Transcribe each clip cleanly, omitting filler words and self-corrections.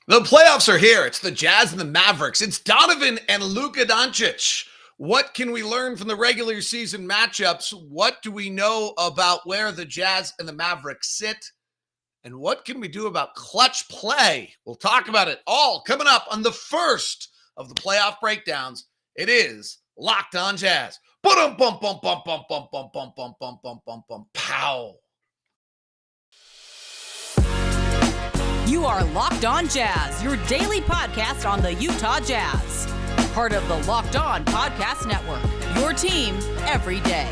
The playoffs are here. It's the Jazz and the Mavericks. It's Donovan and Luka Doncic. What can we learn from the regular season matchups? What do we know about where the Jazz and the Mavericks sit? And what can we do about clutch play? We'll talk about it all coming up on the first of the playoff breakdowns. It is Locked on Jazz. Bum bum bum bum bum bum bum bum bum bum bum bum bum pow. You are Locked On Jazz, your daily podcast on the Utah Jazz. Part of the Locked On Podcast Network, your team every day.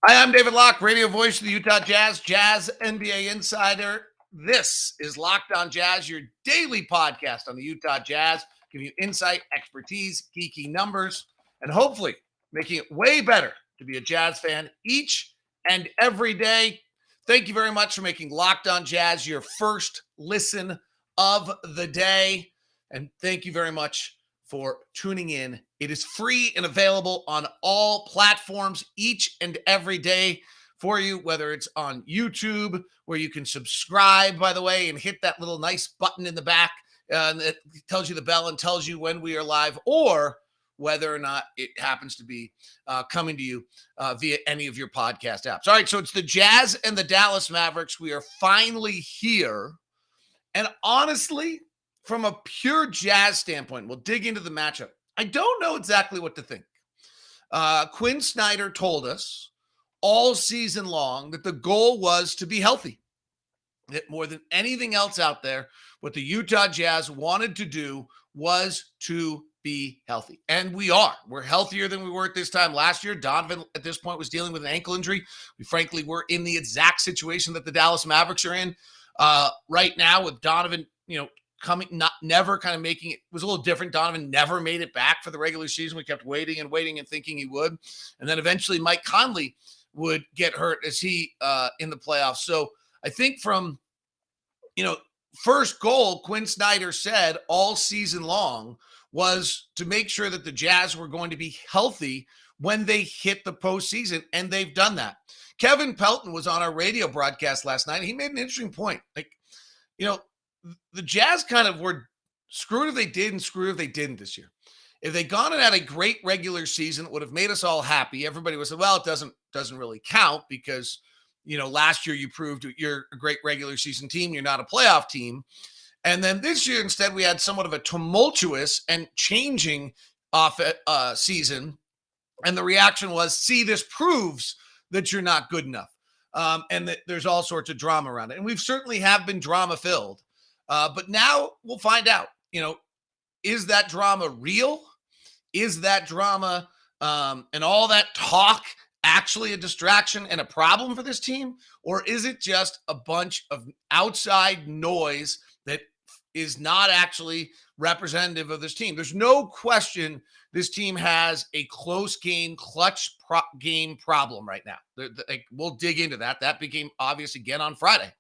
Hi, I'm David Locke, radio voice of the Utah Jazz, Jazz NBA insider. This is Locked On Jazz, your daily podcast on the Utah Jazz, giving you insight, expertise, geeky numbers, and hopefully making it way better to be a Jazz fan each and every day. Thank you very much for making Locked On Jazz your first listen of the day. And thank you very much for tuning in. It is free and available on all platforms each and every day for you, whether it's on YouTube, where you can subscribe, by the way, and hit that little nice button in the back that tells you the bell and tells you when we are live, or whether or not it happens to be coming to you via any of your podcast apps. All right, so it's the Jazz and the Dallas Mavericks. We are finally here. And honestly, from a pure Jazz standpoint, we'll dig into the matchup. I don't know exactly what to think. Quinn Snyder told us all season long that the goal was to be healthy. That more than anything else out there, what the Utah Jazz wanted to do was to be healthy. And we are. We're healthier than we were at this time last year. Donovan, at this point, was dealing with an ankle injury. We frankly were in the exact situation that the Dallas Mavericks are in right now, with Donovan, never kind of making it. Was a little different. Donovan never made it back for the regular season. We kept waiting and thinking he would. And then eventually Mike Conley would get hurt as he in the playoffs. So I think from, first goal, Quinn Snyder said all season long was to make sure that the Jazz were going to be healthy when they hit the postseason, and they've done that. Kevin Pelton was on our radio broadcast last night. He made an interesting point. The Jazz kind of were screwed if they did and screwed if they didn't this year. If they'd gone and had a great regular season, it would have made us all happy. Everybody would say, well, it doesn't really count because, last year you proved you're a great regular season team. You're not a playoff team. And then this year, instead, we had somewhat of a tumultuous and changing season. And the reaction was, see, this proves that you're not good enough. And that there's all sorts of drama around it. And we've certainly have been drama-filled. But now we'll find out, is that drama real? Is that drama and all that talk actually a distraction and a problem for this team? Or is it just a bunch of outside noise that is not actually representative of this team? There's no question this team has a close game, clutch game problem right now. We'll dig into that. That became obvious again on Friday.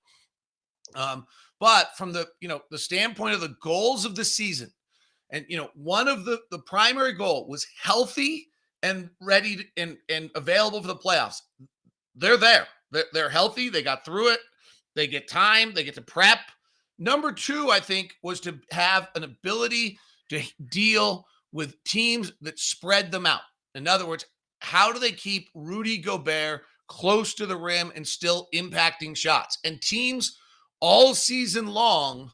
But from the standpoint of the goals of the season, and one of the primary goal was healthy and ready and available for the playoffs. They're there. They're healthy. They got through it. They get time. They get to prep. Number two, I think, was to have an ability to deal with teams that spread them out. In other words, how do they keep Rudy Gobert close to the rim and still impacting shots? And teams all season long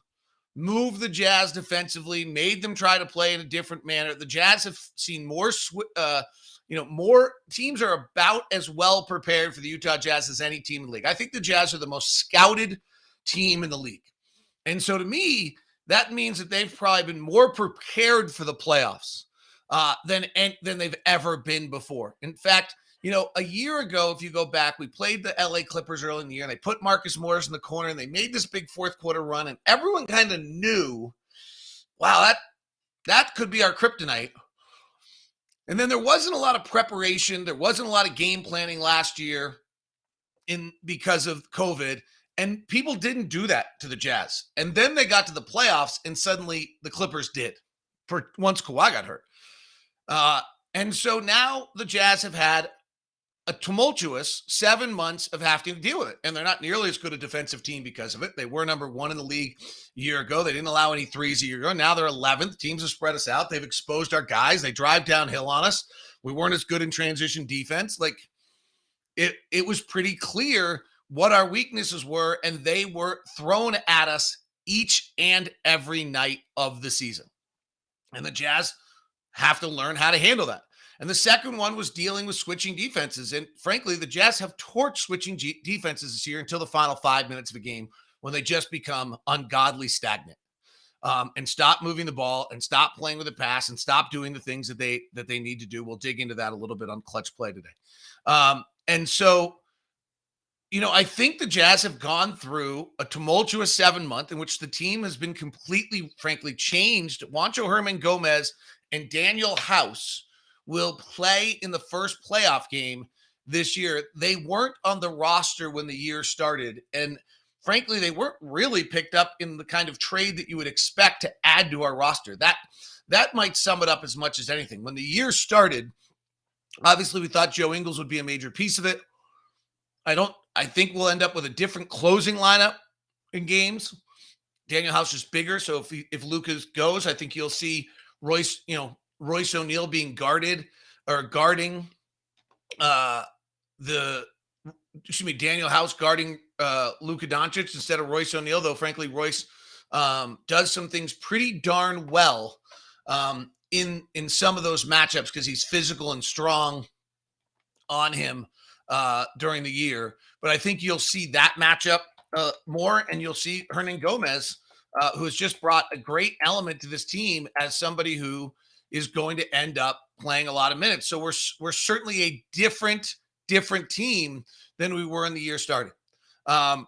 moved the Jazz defensively, made them try to play in a different manner. The Jazz have seen more teams are about as well prepared for the Utah Jazz as any team in the league. I think the Jazz are the most scouted team in the league. And so to me, that means that they've probably been more prepared for the playoffs than they've ever been before. In fact, a year ago, if you go back, we played the LA Clippers early in the year, and they put Marcus Morris in the corner, and they made this big fourth quarter run, and everyone kind of knew, wow, that could be our kryptonite. And then there wasn't a lot of preparation. There wasn't a lot of game planning last year because of COVID. And people didn't do that to the Jazz. And then they got to the playoffs, and suddenly the Clippers did for once Kawhi got hurt. And so now the Jazz have had a tumultuous 7 months of having to deal with it. And they're not nearly as good a defensive team because of it. They were number 1 in the league a year ago. They didn't allow any threes a year ago. Now they're 11th. Teams have spread us out. They've exposed our guys. They drive downhill on us. We weren't as good in transition defense. Like it was pretty clear what our weaknesses were, and they were thrown at us each and every night of the season. And the Jazz have to learn how to handle that. And the second one was dealing with switching defenses. And frankly, the Jazz have torched switching defenses this year until the final 5 minutes of a game when they just become ungodly stagnant and stop moving the ball and stop playing with the pass and stop doing the things that they need to do. We'll dig into that a little bit on Clutch Play today. And so, I think the Jazz have gone through a tumultuous 7 month in which the team has been completely, frankly, changed. Juancho Hernan-Gomez and Daniel House will play in the first playoff game this year. They weren't on the roster when the year started. And frankly, they weren't really picked up in the kind of trade that you would expect to add to our roster. That might sum it up as much as anything. When the year started, obviously we thought Joe Ingles would be a major piece of it. I think we'll end up with a different closing lineup in games. Daniel House is bigger. So if Luka goes, I think you'll see Royce O'Neal being guarding Daniel House guarding Luka Doncic instead of Royce O'Neal, though frankly Royce does some things pretty darn well in some of those matchups because he's physical and strong on him during the year. But I think you'll see that matchup more, and you'll see Hernan-Gomez, who has just brought a great element to this team as somebody who is going to end up playing a lot of minutes. So we're certainly a different team than we were in the year started. And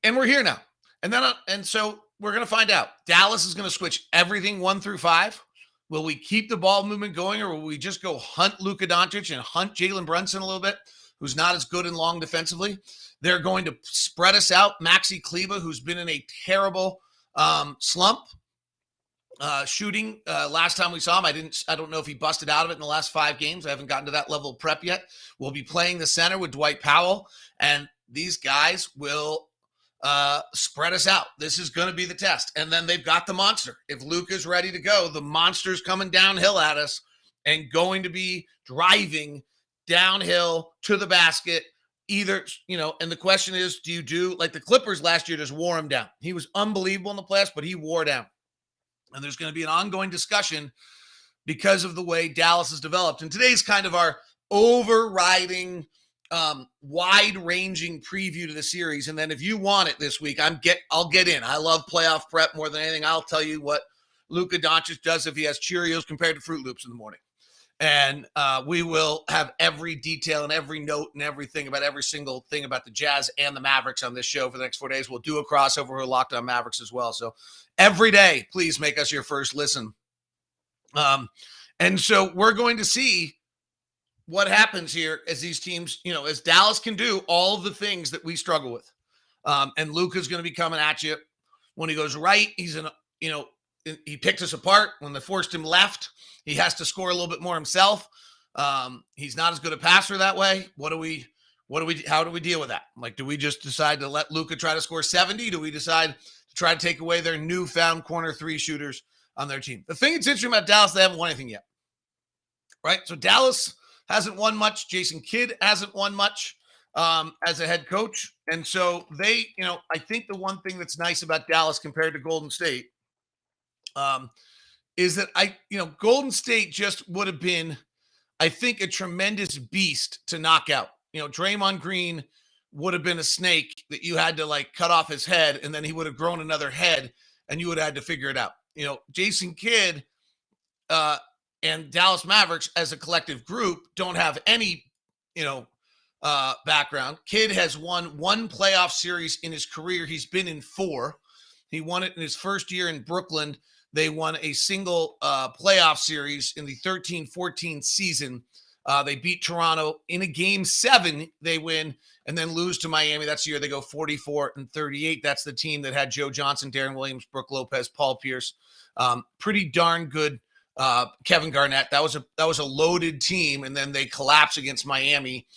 we're here now. And so we're going to find out. Dallas is going to switch everything 1 through 5. Will we keep the ball movement going, or will we just go hunt Luka Doncic and hunt Jalen Brunson a little bit, who's not as good and long defensively? They're going to spread us out. Maxi Kleber, who's been in a terrible slump shooting. Last time we saw him, I don't know if he busted out of it in the last 5 games. I haven't gotten to that level of prep yet. We'll be playing the center with Dwight Powell, and these guys will spread us out. This is going to be the test. And then they've got the monster. If Luka's ready to go, the monster's coming downhill at us and going to be driving downhill to the basket. Either, and the question is, do you do like the Clippers last year just wore him down? He was unbelievable in the playoffs, but he wore down. And there's going to be an ongoing discussion because of the way Dallas has developed. And today's kind of our overriding, wide-ranging preview to the series. And then if you want it this week, I'll get in. I love playoff prep more than anything. I'll tell you what Luka Doncic does if he has Cheerios compared to Fruit Loops in the morning. And we will have every detail and every note and everything about every single thing about the Jazz and the Mavericks on this show for the next 4 days. We'll do a crossover with Locked On Mavericks as well. So every day, please make us your first listen. And so we're going to see what happens here as these teams, as Dallas can do all of the things that we struggle with. And Luka's going to be coming at you. When he goes right, he picked us apart. When they forced him left, he has to score a little bit more himself. He's not as good a passer that way. How do we deal with that? Like, do we just decide to let Luka try to score 70? Do we decide to try to take away their newfound corner 3 shooters on their team? The thing that's interesting about Dallas, they haven't won anything yet, right? So Dallas hasn't won much. Jason Kidd hasn't won much as a head coach. And so they, I think the one thing that's nice about Dallas compared to Golden State is that Golden State just would have been, I think, a tremendous beast to knock out. Draymond Green would have been a snake that you had to cut off his head, and then he would have grown another head and you would have had to figure it out. Jason Kidd and Dallas Mavericks as a collective group don't have any, background. Kidd has won 1 playoff series in his career. He's been in 4. He won it in his first year in Brooklyn. They won a single playoff series in the 13-14 season. They beat Toronto in a game 7. They win and then lose to Miami. That's the year they go 44-38. That's the team that had Joe Johnson, Darren Williams, Brook Lopez, Paul Pierce. Pretty darn good. Kevin Garnett. That was a loaded team, and then they collapse against Miami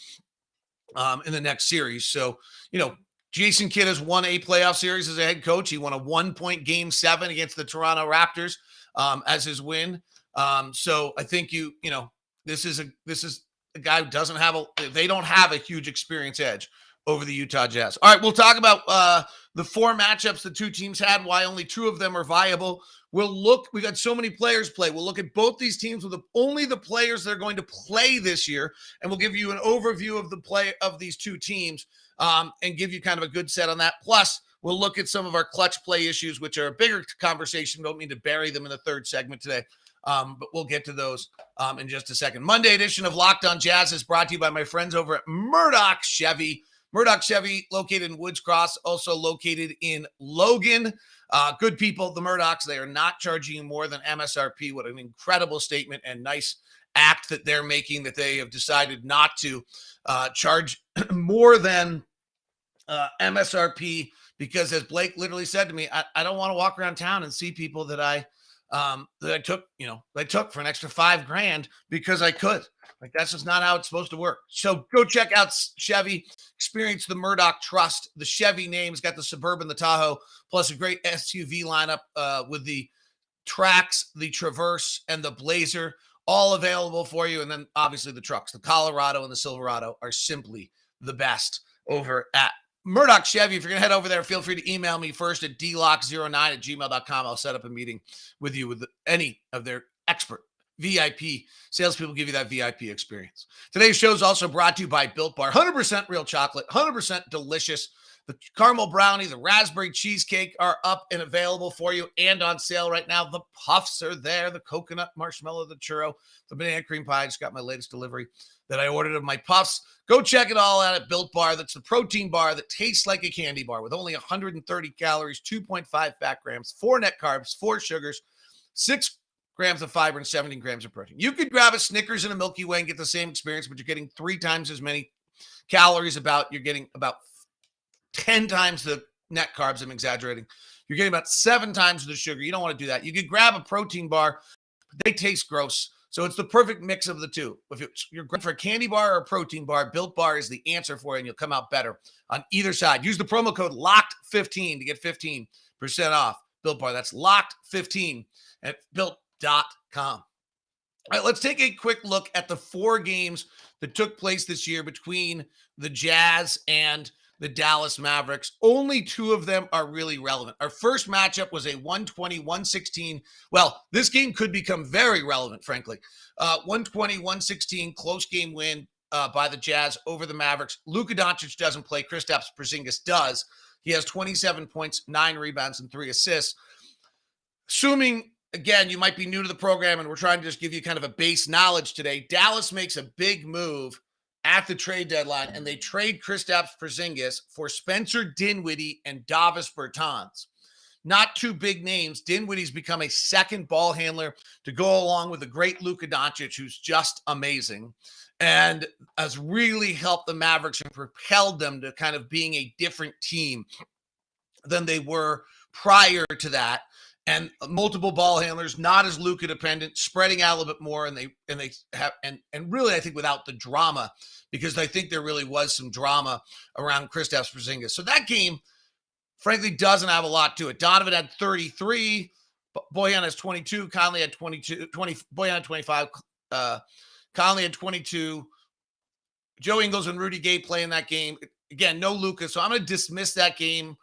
in the next series. So, Jason Kidd has won a playoff series as a head coach. He won a 1-point game 7 against the Toronto Raptors as his win. So I think this is a guy who they don't have a huge experience edge over the Utah Jazz. All right, we'll talk about the 4 matchups the two teams had, why only 2 of them are viable. We got so many players play. We'll look at both these teams with only the players that are going to play this year, and we'll give you an overview of the play of these two teams and give you kind of a good set on that. Plus, we'll look at some of our clutch play issues, which are a bigger conversation. Don't mean to bury them in the third segment today, but we'll get to those in just a second. Monday edition of Locked On Jazz is brought to you by my friends over at Murdoch Chevy. Murdoch Chevy, located in Woods Cross, also located in Logan. Good people, the Murdochs, they are not charging you more than MSRP. What an incredible statement and nice act that they're making, that they have decided not to charge more than MSRP, because as Blake literally said to me, I don't want to walk around town and see people that I took for an extra $5,000 because I could. Like, that's just not how it's supposed to work. So go check out Chevy, experience the Murdoch trust. The Chevy name's got the Suburban, the Tahoe, plus a great SUV lineup with the Trax, the Traverse, and the Blazer, all available for you. And then obviously the trucks, the Colorado and the Silverado, are simply the best over at Murdoch Chevy. If you're going to head over there, feel free to email me first at dlock09@gmail.com. I'll set up a meeting with you with any of their expert VIP salespeople, give you that VIP experience. Today's show is also brought to you by Built Bar. 100% real chocolate, 100% delicious. The caramel brownie, the raspberry cheesecake are up and available for you and on sale right now. The puffs are there, the coconut marshmallow, the churro, the banana cream pie. I just got my latest delivery that I ordered of my puffs. Go check it all out at Built Bar. That's the protein bar that tastes like a candy bar with only 130 calories, 2.5 fat grams, 4 net carbs, 4 sugars, 6 grams of fiber, and 17 grams of protein. You could grab a Snickers and a Milky Way and get the same experience, but you're getting 3 times as many calories. You're getting about 10 times the net carbs. I'm exaggerating. You're getting about 7 times the sugar. You don't want to do that. You could grab a protein bar, but they taste gross. So it's the perfect mix of the two. If you're going for a candy bar or a protein bar, Built Bar is the answer for it, and you'll come out better on either side. Use the promo code LOCKED15 to get 15% off Built Bar. That's LOCKED15 at built.com. All right, let's take a quick look at the 4 games that took place this year between the Jazz and the Dallas Mavericks. Only 2 of them are really relevant. Our first matchup was a 120-116. Well, this game could become very relevant, frankly. 120-116 close game win by the Jazz over the Mavericks. Luka Doncic doesn't play. Kristaps Porzingis does. He has 27 points, 9 rebounds, and 3 assists. Assuming, again, you might be new to the program and we're trying to just give you kind of a base knowledge today, Dallas makes a big move at the trade deadline, and they trade Kristaps Porzingis for Spencer Dinwiddie and Davis Bertans. Not 2 big names. Dinwiddie's become a second ball handler to go along with the great Luka Doncic, who's just amazing, and has really helped the Mavericks and propelled them to kind of being a different team than they were prior to that. And multiple ball handlers, not as Luka dependent, spreading out a little bit more, and they have really, I think, without the drama, because I think there really was some drama around Kristaps Porzingis. So that game, frankly, doesn't have a lot to it. Donovan had 33, Bojan has 22, Conley had 22, Bojan had 25, Conley had 22. Joe Ingles and Rudy Gay playing that game. Again, no Luka, so I'm going to dismiss that game.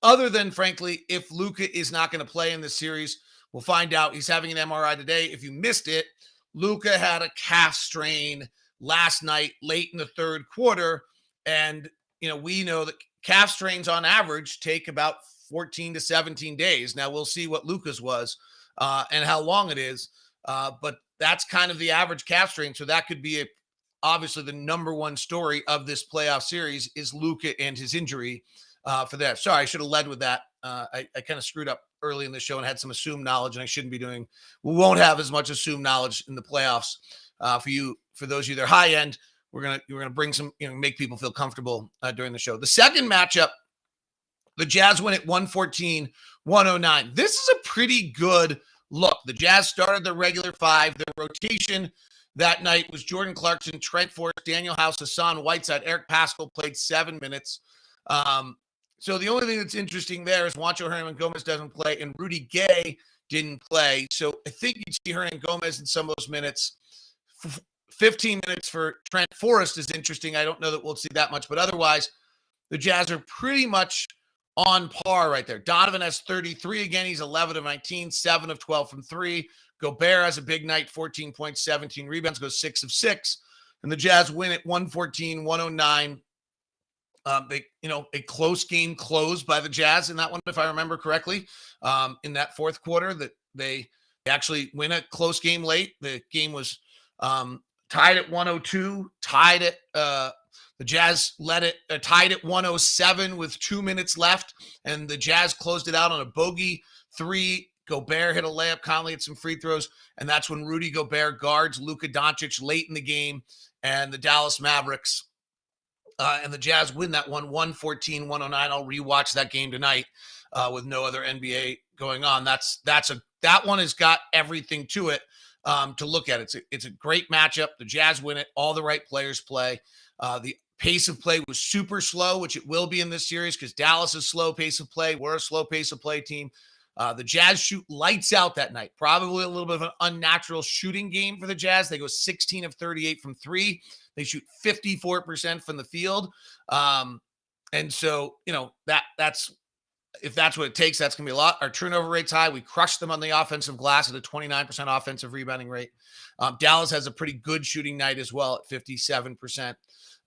Other than, frankly, if Luka is not going to play in this series, we'll find out. He's having an MRI today. If you missed it, Luka had a calf strain last night, late in the third quarter. And, we know that calf strains on average take about 14 to 17 days. Now, we'll see what Luka's was and how long it is. But that's kind of the average calf strain. So that could be obviously the number one story of this playoff series is Luka and his injury. For that. Sorry, I should have led with that. I kind of screwed up early in the show and had some assumed knowledge, and I shouldn't be doing. We won't have as much assumed knowledge in the playoffs for those of you that are high end. We're gonna bring some, make people feel comfortable during the show. The second matchup, the Jazz win at 114-109. This is a pretty good look. The Jazz started the regular 5. Their rotation that night was Jordan Clarkson, Trent Forrest, Daniel House, Hassan Whiteside. Eric Pascal played 7 minutes. So the only thing that's interesting there is Juancho Hernangomez doesn't play, and Rudy Gay didn't play. So I think you'd see Hernangomez in some of those minutes. 15 minutes for Trent Forrest is interesting. I don't know that we'll see that much, but otherwise, the Jazz are pretty much on par right there. Donovan has 33 again. He's 11 of 19, 7 of 12 from 3. Gobert has a big night, 14 points, 17 rebounds, goes 6 of 6. And the Jazz win at 114-109. A close game closed by the Jazz in that one, if I remember correctly, in that fourth quarter, that they actually win a close game late. The game was tied at 102, the Jazz tied at 107 with 2 minutes left, and the Jazz closed it out on a bogey 3. Gobert hit a layup, Conley had some free throws, and that's when Rudy Gobert guards Luka Doncic late in the game, and the Dallas Mavericks and the Jazz win that one 114-109. I'll rewatch that game tonight with no other NBA going on. That one has got everything to it to look at. It's a great matchup. The Jazz win it. All the right players play. The pace of play was super slow, which it will be in this series because Dallas is slow pace of play. We're a slow pace of play team. The Jazz shoot lights out that night. Probably a little bit of an unnatural shooting game for the Jazz. They go 16 of 38 from 3. They shoot 54% from the field. And so, that's if that's what it takes, that's going to be a lot. Our turnover rate's high. We crushed them on the offensive glass at a 29% offensive rebounding rate. Dallas has a pretty good shooting night as well at 57%.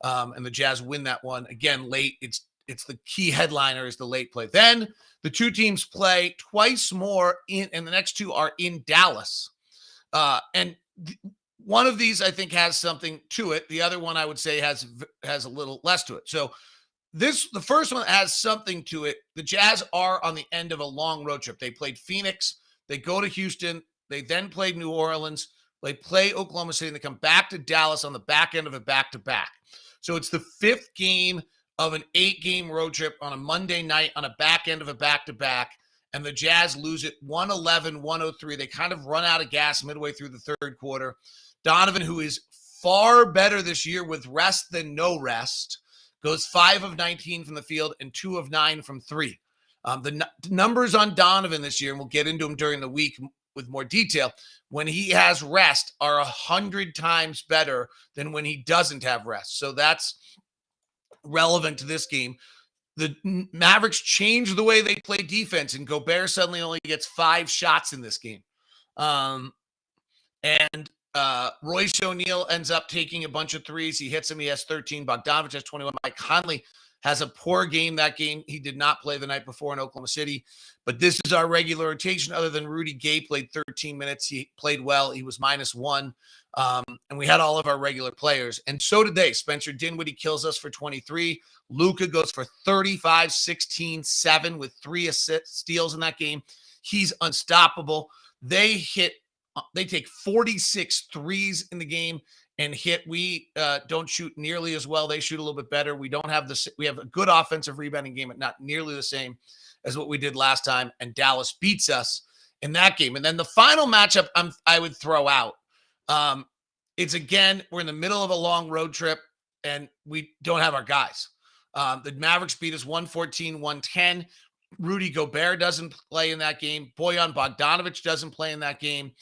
And the Jazz win that one. Again, late. It's the key headliner is the late play. Then the two teams play twice more and the next two are in Dallas. One of these, I think, has something to it. The other one, I would say, has a little less to it. So the first one has something to it. The Jazz are on the end of a long road trip. They played Phoenix. They go to Houston. They then played New Orleans. They play Oklahoma City, and they come back to Dallas on the back end of a back-to-back. So it's the 5th game of an 8-game road trip on a Monday night on a back end of a back-to-back, and the Jazz lose it 111-103. They kind of run out of gas midway through the third quarter. Donovan, who is far better this year with rest than no rest, goes 5 of 19 from the field and 2 of 9 from 3. The numbers on Donovan this year, and we'll get into them during the week with more detail, when he has rest are 100 times better than when he doesn't have rest. So that's relevant to this game. The Mavericks changed the way they play defense, and Gobert suddenly only gets 5 shots in this game. Royce O'Neal ends up taking a bunch of threes. He hits him. He has 13. Bogdanovich has 21. Mike Conley has a poor game that game. He did not play the night before in Oklahoma City. But this is our regular rotation. Other than Rudy Gay played 13 minutes. He played well. He was -1. And we had all of our regular players. And so did they. Spencer Dinwiddie kills us for 23. Luka goes for 35, 16, 7 with 3 steals in that game. He's unstoppable. They take 46 threes in the game and hit. We don't shoot nearly as well. They shoot a little bit better. We have a good offensive rebounding game, but not nearly the same as what we did last time. And Dallas beats us in that game. And then the final matchup I would throw out. It's again, we're in the middle of a long road trip and we don't have our guys. The Mavericks beat us 114-110. Rudy Gobert doesn't play in that game. Bojan Bogdanovich doesn't play in that game.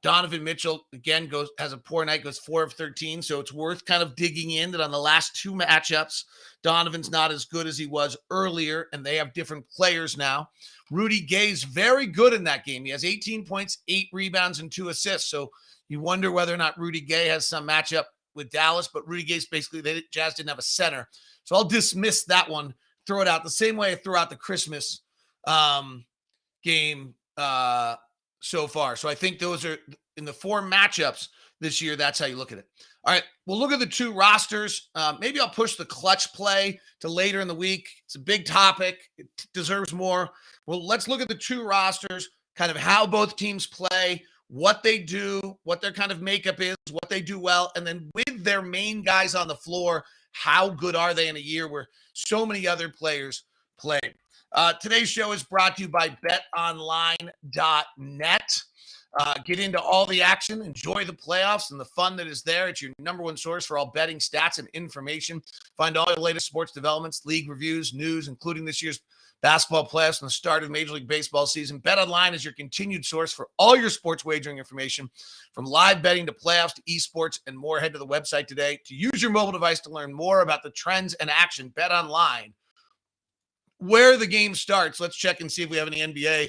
Donovan Mitchell, again, has a poor night, goes 4 of 13. So it's worth kind of digging in that on the last 2 matchups, Donovan's not as good as he was earlier, and they have different players now. Rudy Gay's very good in that game. He has 18 points, 8 rebounds, and 2 assists. So you wonder whether or not Rudy Gay has some matchup with Dallas, but Rudy Gay's basically, Jazz didn't have a center. So I'll dismiss that one, throw it out the same way I threw out the Christmas game so far. So I think those are in the 4 matchups this year. That's how you look at it. All right, we'll look at the 2 rosters. Maybe I'll push the clutch play to later in the week. It's a big topic. It deserves more. Well, let's look at the 2 rosters, kind of how both teams play, what they do, what their kind of makeup is, what they do well, and then with their main guys on the floor, how good are they in a year where so many other players play. Today's show is brought to you by betonline.net. Get into all the action, enjoy the playoffs and the fun that is there. It's your number one source for all betting stats and information. Find all your latest sports developments, league reviews, news, including this year's basketball playoffs and the start of Major League Baseball season. BetOnline is your continued source for all your sports wagering information, from live betting to playoffs to esports and more. Head to the website today to use your mobile device to learn more about the trends and action. BetOnline, where the game starts. Let's check and see if we have any NBA,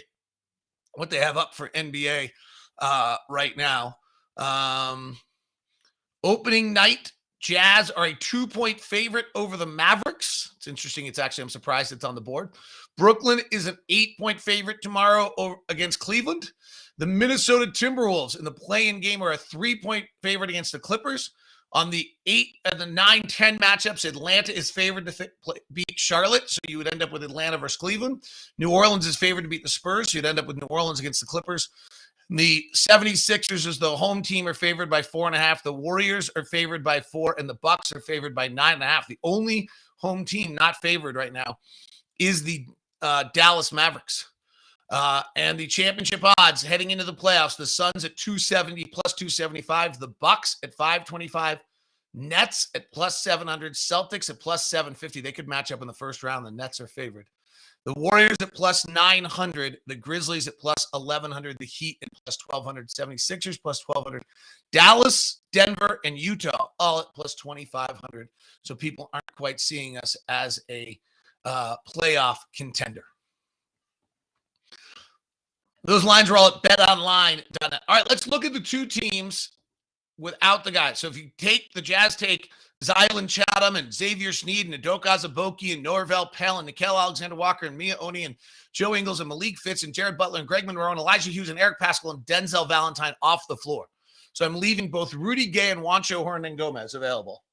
what they have up for NBA right now. Opening night, Jazz are a 2-point favorite over the Mavericks. It's interesting. I'm surprised it's on the board. Brooklyn is an 8-point favorite tomorrow against Cleveland. The Minnesota Timberwolves in the play-in game are a 3-point favorite against the Clippers. On the 8 and the 9-10 matchups, Atlanta is favored to beat Charlotte, so you would end up with Atlanta versus Cleveland. New Orleans is favored to beat the Spurs, so you'd end up with New Orleans against the Clippers. The 76ers, as the home team, are favored by 4.5. The Warriors are favored by 4, and the Bucks are favored by 9.5. The only home team not favored right now is the Dallas Mavericks. And the championship odds heading into the playoffs, the Suns at 270 plus 275, the Bucks at 525, Nets at plus 700, Celtics at plus 750. They could match up in the first round. The Nets are favored. The Warriors at plus 900, the Grizzlies at plus 1,100, the Heat at plus 1,200, 76ers plus 1,200, Dallas, Denver, and Utah all at plus 2,500. So people aren't quite seeing us as a playoff contender. Those lines are all at BetOnline.net. All right, let's look at the two teams without the guys. So if you take the Jazz, take Zylan Chatham and Xavier Sneed and Udoka Azubuike and Norvell Pell and Nickeil Alexander-Walker and Mia Oni and Joe Ingles and Malik Fitz and Jared Butler and Greg Monroe and Elijah Hughes and Eric Paschall and Denzel Valentine off the floor. So I'm leaving both Rudy Gay and Juancho Hernan-Gomez available.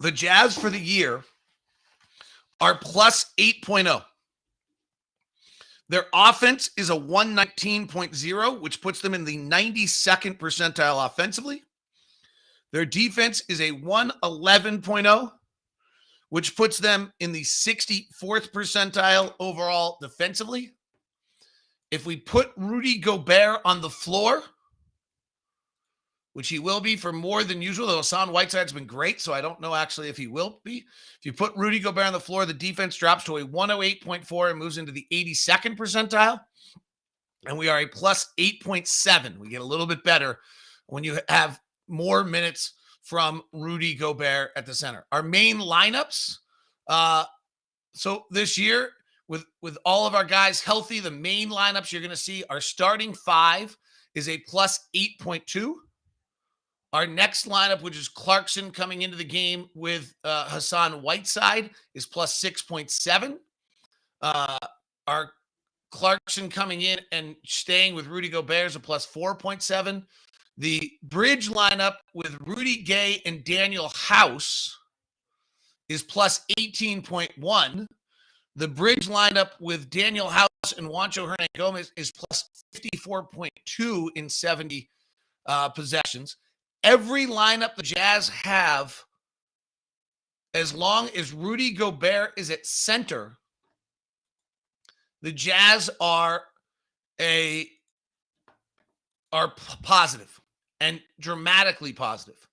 The Jazz for the year are plus 8.0. Their offense is a 119.0, which puts them in the 92nd percentile offensively. Their defense is a 111.0, which puts them in the 64th percentile overall defensively. If we put Rudy Gobert on the floor, which he will be for more than usual, though Hassan Whiteside's been great, so I don't know actually if he will be. If you put Rudy Gobert on the floor, the defense drops to a 108.4 and moves into the 82nd percentile. And we are a plus 8.7. We get a little bit better when you have more minutes from Rudy Gobert at the center. Our main lineups, so this year, with all of our guys healthy, the main lineups you're going to see, our starting 5 is a plus 8.2. Our next lineup, which is Clarkson coming into the game with Hassan Whiteside, is plus 6.7. Our Clarkson coming in and staying with Rudy Gobert is a plus 4.7. The bridge lineup with Rudy Gay and Daniel House is plus 18.1. The bridge lineup with Daniel House and Juancho Hernan-Gomez is plus 54.2 in 70 possessions. Every lineup the Jazz have, as long as Rudy Gobert is at center, the Jazz are positive and dramatically positive.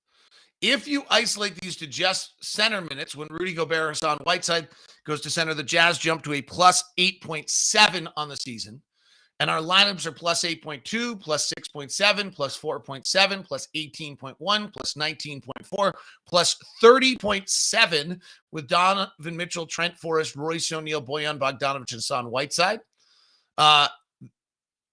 If you isolate these to just center minutes, when Rudy Gobert or Hassan Whiteside goes to center, the Jazz jump to a plus 8.7 on the season. And our lineups are plus 8.2, plus 6.7, plus 4.7, plus 18.1, plus 19.4, plus 30.7 with Donovan Mitchell, Trent Forrest, Royce O'Neal, Bojan Bogdanovic, and Hassan Whiteside.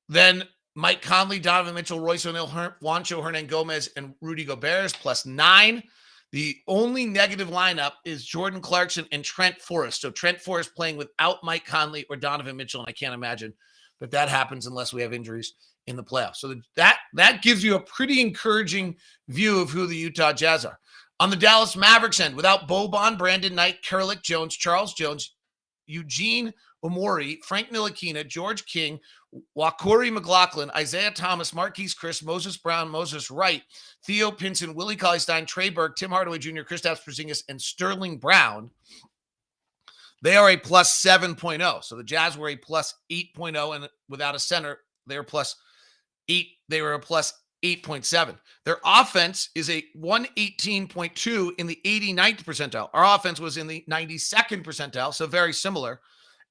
Then Mike Conley, Donovan Mitchell, Royce O'Neal, Juancho Hernan-Gomez, and Rudy Gobert is plus 9. The only negative lineup is Jordan Clarkson and Trent Forrest. So Trent Forrest playing without Mike Conley or Donovan Mitchell, and I can't imagine that happens unless we have injuries in the playoffs. So that gives you a pretty encouraging view of who the Utah Jazz are. On the Dallas Mavericks end, without Boban, Brandon Knight, Kerlick Jones, Charles Jones, Eugene Omori, Frank Ntilikina, George King, Wakori McLaughlin, Isaiah Thomas, Marquise Chris, Moses Brown, Moses Wright, Theo Pinson, Willie Cauley-Stein, Trey Burke, Tim Hardaway Jr., Kristaps Porzingis, and Sterling Brown, they are a plus 7.0. So the Jazz were a plus 8.0, and without a center, They were plus 8. They were a plus 8.7. Their offense is a 118.2 in the 89th percentile. Our offense was in the 92nd percentile, so very similar.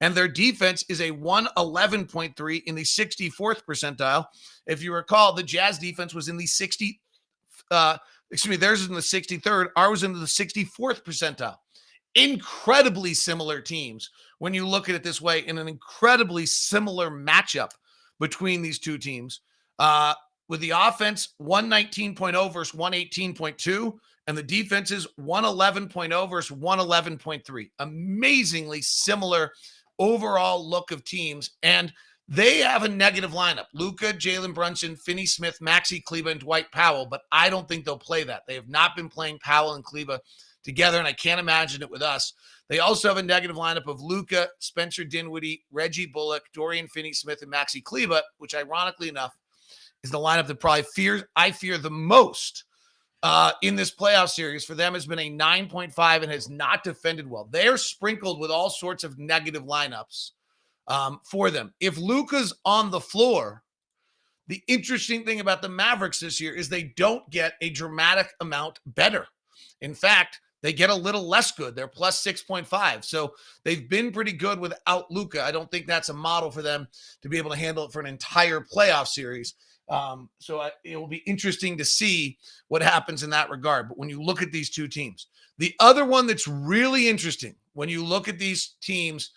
And their defense is a 111.3 in the 64th percentile. If you recall, the Jazz defense was in the theirs is in the 63rd. Ours was in the 64th percentile. Incredibly similar teams when you look at it this way, in an incredibly similar matchup between these two teams. With the offense 119.0 versus 118.2, and the defense is 111.0 versus 111.3. Amazingly similar overall look of teams, and they have a negative lineup. Luka, Jalen Brunson, Finney Smith, Maxi Kleber, and Dwight Powell, but I don't think they'll play that. They have not been playing Powell and Kleber together, and I can't imagine it with us. They also have a negative lineup of Luka, Spencer Dinwiddie, Reggie Bullock, Dorian Finney-Smith, and Maxi Kleber, which ironically enough is the lineup that probably I fear the most in this playoff series. For them has been a 9.5 and has not defended well. They're sprinkled with all sorts of negative lineups for them. If Luka's on the floor, the interesting thing about the Mavericks this year is they don't get a dramatic amount better. In fact, they get a little less good. They're plus 6.5. So they've been pretty good without Luka. I don't think that's a model for them to be able to handle it for an entire playoff series. It will be interesting to see what happens in that regard. But when you look at these two teams, the other one that's really interesting when you look at these teams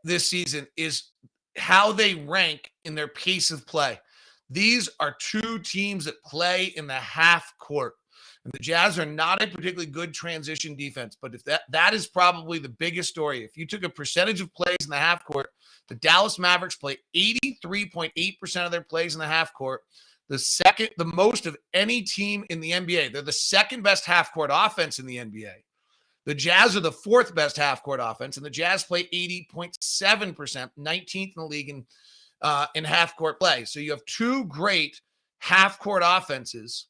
this season is how they rank in their pace of play. These are two teams that play in the half court. And the Jazz are not a particularly good transition defense, but if that is probably the biggest story. If you took a percentage of plays in the half court, the Dallas Mavericks play 83.8% of their plays in the half court, the most of any team in the NBA. They're the second best half court offense in the NBA. The Jazz are the fourth best half court offense, and the Jazz play 80.7%, 19th in the league in half court play. So you have two great half court offenses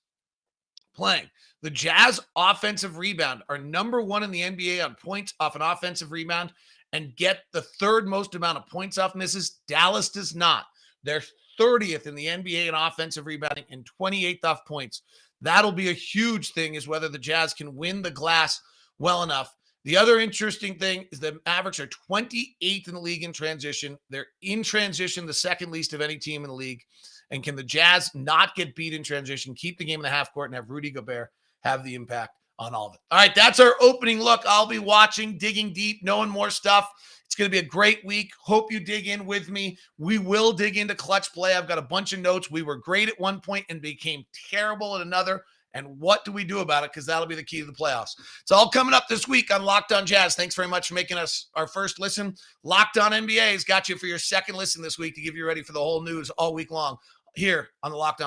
playing. The Jazz offensive rebound are number one in the NBA on points off an offensive rebound and get the third most amount of points off misses. Dallas does not. They're 30th in the NBA in offensive rebounding and 28th off points. That'll be a huge thing, is whether the Jazz can win the glass well enough. The other interesting thing is the Mavericks are 28th in the league in transition. They're in transition, the second least of any team in the league. And can the Jazz not get beat in transition, keep the game in the half court, and have Rudy Gobert have the impact on all of it? All right, that's our opening look. I'll be watching, digging deep, knowing more stuff. It's going to be a great week. Hope you dig in with me. We will dig into clutch play. I've got a bunch of notes. We were great at one point and became terrible at another. And what do we do about it? Because that'll be the key to the playoffs. It's all coming up this week on Locked On Jazz. Thanks very much for making us our first listen. Locked On NBA has got you for your second listen this week to give you ready for the whole news all week long here on the Locked On